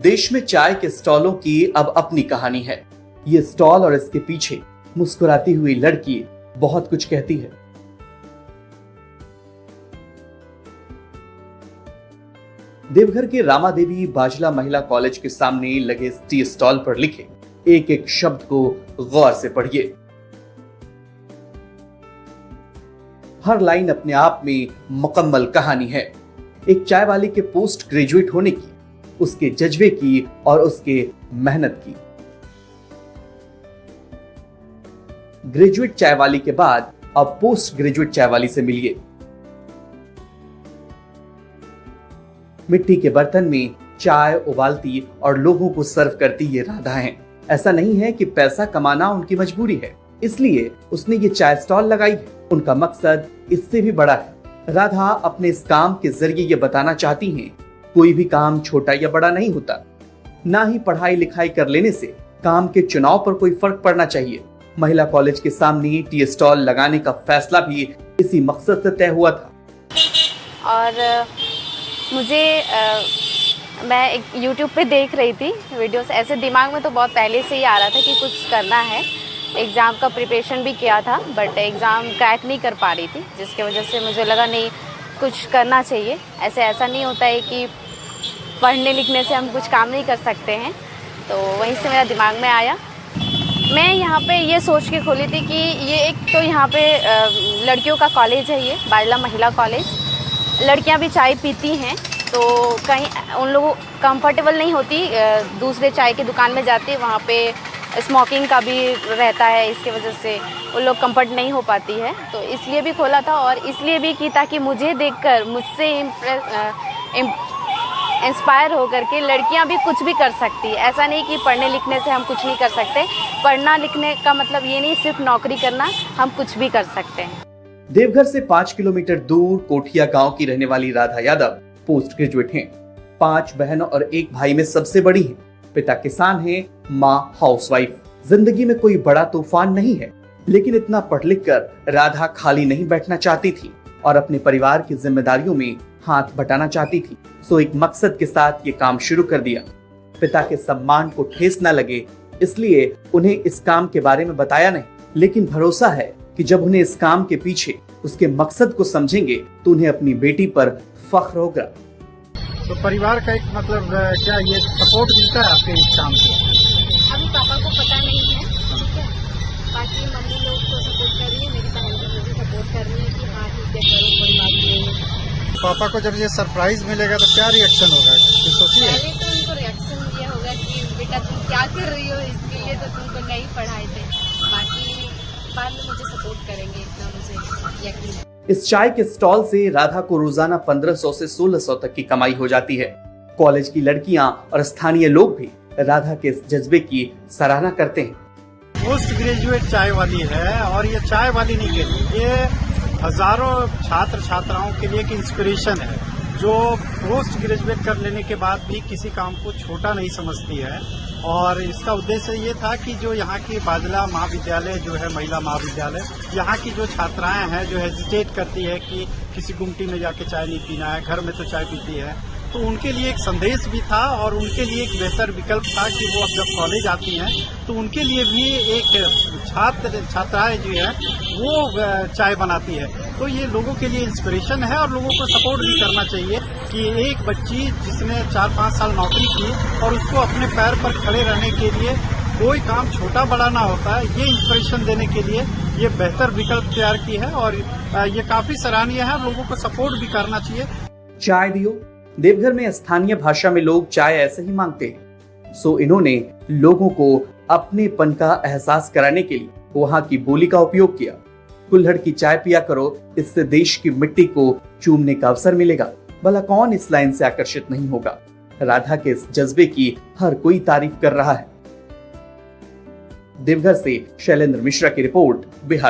देश में चाय के स्टॉलों की अब अपनी कहानी है। ये स्टॉल और इसके पीछे मुस्कुराती हुई लड़की बहुत कुछ कहती है। देवघर के रामादेवी बाजला महिला कॉलेज के सामने लगे इस टी स्टॉल पर लिखे एक एक शब्द को गौर से पढ़िए। हर लाइन अपने आप में मुकम्मल कहानी है। एक चाय वाले के पोस्ट ग्रेजुएट होने की, उसके जज्बे की और उसके मेहनत की। ग्रेजुएट चाय वाली के बाद अब पोस्ट ग्रेजुएट चाय वाली से मिलिए। मिट्टी के बर्तन में चाय उबालती और लोगों को सर्व करती ये राधा हैं। ऐसा नहीं है कि पैसा कमाना उनकी मजबूरी है, इसलिए उसने ये चाय स्टॉल लगाई है। उनका मकसद इससे भी बड़ा है। राधा अपने इस काम के जरिए ये बताना चाहती हैं, कोई भी काम छोटा या बड़ा नहीं होता। ना ही पढ़ाई लिखाई कर लेने से काम के चुनाव पर कोई फर्क पड़ना चाहिए। महिला कॉलेज के सामने टी स्टॉल लगाने का फैसला भी इसी मकसद से तय हुआ था। और मुझे मैं एक YouTube पे देख रही थी वीडियोस, ऐसे दिमाग में तो बहुत पहले से ही आ रहा था कि कुछ करना है। एग्ज़ाम का प्रिपरेशन भी किया था, बट एग्ज़ाम क्रैक नहीं कर पा रही थी, जिसकी वजह से मुझे लगा नहीं, कुछ करना चाहिए। ऐसा नहीं होता है कि पढ़ने लिखने से हम कुछ काम नहीं कर सकते हैं। तो वहीं से मेरा दिमाग में आया। मैं यहाँ पे ये सोच के खोली थी कि ये एक तो यहाँ पे लड़कियों का कॉलेज है, ये बाजला महिला कॉलेज। लड़कियाँ भी चाय पीती हैं, तो कहीं उन लोगों कंफर्टेबल नहीं होती, दूसरे चाय की दुकान में जाती है, वहाँ पे स्मोकिंग का भी रहता है, इसके वजह से उन लोग कंफर्ट नहीं हो पाती है। तो इसलिए भी खोला था, और इसलिए भी की ताकि मुझे देखकर मुझसे इंस्पायर होकर के लड़कियां भी कुछ भी कर सकती है। ऐसा नहीं कि पढ़ने लिखने से हम कुछ नहीं कर सकते। पढ़ना लिखने का मतलब ये नहीं सिर्फ नौकरी करना, हम कुछ भी कर सकते हैं। देवघर से 5 किलोमीटर दूर कोठिया गांव की रहने वाली राधा यादव पोस्ट ग्रेजुएट हैं। 5 बहनों और 1 भाई में सबसे बड़ी हैं। पिता किसान हैं, माँ हाउसवाइफ। जिंदगी में कोई बड़ा तूफान नहीं है, लेकिन इतना पढ़ लिख कर राधा खाली नहीं बैठना चाहती थी और अपने परिवार की जिम्मेदारियों में हाथ बटाना चाहती थी। सो एक मकसद के साथ ये काम शुरू कर दिया। पिता के सम्मान को ठेस न लगे, इसलिए उन्हें इस काम के बारे में बताया नहीं, लेकिन भरोसा है कि जब उन्हें इस काम के पीछे उसके मकसद को समझेंगे तो उन्हें अपनी बेटी पर फख्र होगा। तो परिवार का एक मतलब क्या ये सपोर्ट मिलता है आपके इस काम से? अभी पापा को पता नहीं है, ठीक है। बाकी मम्मी लोग को सपोर्ट कर रही है, मेरी बहन भी मुझे सपोर्ट कर रही है कि हाँ ठीक है करो, कोई बात नहीं है। पापा को जब ये सरप्राइज मिलेगा तो क्या रिएक्शन होगा, कुछ सोचिए? पहले तो उनको रिएक्शन ये होगा कि बेटा तुम क्या कर रही हो, इसके लिए तो तुमको नहीं पढ़ाए थे। बाकी बाद में मुझे सपोर्ट करेंगे, इतना मुझे यकीन है। इस चाय के स्टॉल से राधा को रोजाना 1500 से 1600 तक की कमाई हो जाती है। कॉलेज की लड़कियां और स्थानीय लोग भी राधा के इस जज्बे की सराहना करते हैं। पोस्ट ग्रेजुएट चाय वाली है, और ये चाय वाली नहीं कहती, ये हजारों छात्र छात्राओं के लिए एक इंस्पिरेशन है, जो पोस्ट ग्रेजुएट कर लेने के बाद भी किसी काम को छोटा नहीं समझती है। और इसका उद्देश्य ये था कि जो यहाँ की बाजला महाविद्यालय जो है, महिला महाविद्यालय, यहाँ की जो छात्राएं हैं जो हेजिटेट करती है कि किसी गुमटी में जाके चाय नहीं पीना है, घर में तो चाय पीती है, तो उनके लिए एक संदेश भी था और उनके लिए एक बेहतर विकल्प था कि वो अब जब कॉलेज आती हैं तो उनके लिए भी एक छात्राएं जो है वो चाय बनाती है। तो ये लोगों के लिए इंस्पिरेशन है और लोगों को सपोर्ट भी करना चाहिए कि एक बच्ची जिसने 4-5 साल नौकरी की और उसको अपने पैर पर खड़े रहने के लिए कोई काम छोटा बड़ा ना होता है, ये इंस्पिरेशन देने के लिए ये बेहतर विकल्प तैयार की है और ये काफी सराहनीय है। लोगों को सपोर्ट भी करना चाहिए। चाय दियो। देवघर में स्थानीय भाषा में लोग चाय ऐसे ही मांगते हैं। सो इन्होंने लोगों को अपनेपन का एहसास कराने के लिए वहाँ की बोली का उपयोग किया। कुल्हड़ की चाय पिया करो, इससे देश की मिट्टी को चूमने का अवसर मिलेगा। भला कौन इस लाइन से आकर्षित नहीं होगा। राधा के इस जज्बे की हर कोई तारीफ कर रहा है। देवघर से शैलेंद्र मिश्रा की रिपोर्ट, बिहार।